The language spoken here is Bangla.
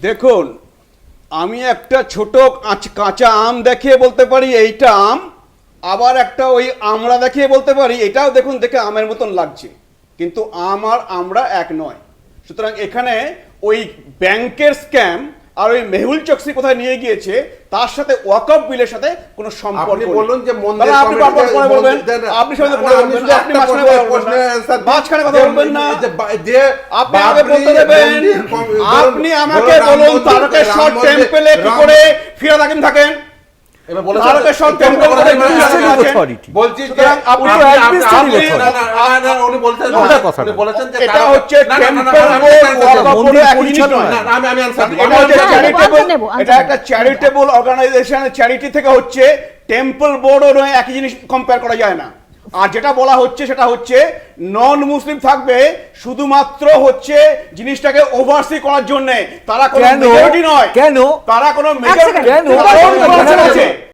দেখুন, আমি একটা ছোট কাঁচা আম দেখিয়ে বলতে পারি এইটা আম, আবার একটা ওই আমরা দেখিয়ে বলতে পারি এটাও দেখুন দেখে আমের মতন লাগছে, কিন্তু আম আর আমরা এক নয়। সুতরাং এখানে ওই ব্যাংকের স্ক্যাম আর ওই মেহুল চকসি কোথায় নিয়ে গিয়েছে তার সাথে ওয়াকফ বিলের সাথে কোনো সম্পর্ক নেই। বলুন যে তাহলে আপনি বারবার পরে বলবেন, আপনি সাথে পরে বলবেন যে আপনি মাঝখানে কথা বলবেন না, আপনি আমাকে বলতে দেবেন। আপনি আমাকে বলুন তারকেশ্বর টেম্পলে কি করে ফিরহাদ হাকিম থাকেন? তারকেশ্বর টেম্পল করে বলছি বলেছেন এটা হচ্ছে টেম্পল বোর্ড একই জিনিস নয়। এটা একটা চ্যারিটেবল অর্গানাইজেশন, চ্যারিটি থেকে হচ্ছে, টেম্পল বোর্ডও নয়, একই জিনিস কম্পেয়ার করা যায় না। আর যেটা বলা হচ্ছে সেটা হচ্ছে নন মুসলিম থাকবে শুধুমাত্র হচ্ছে জিনিসটাকে ওভারসি করার জন্য, তারা কোনো মেজরিটি নয়, কেন তারা কোনো মেজরিটি কেন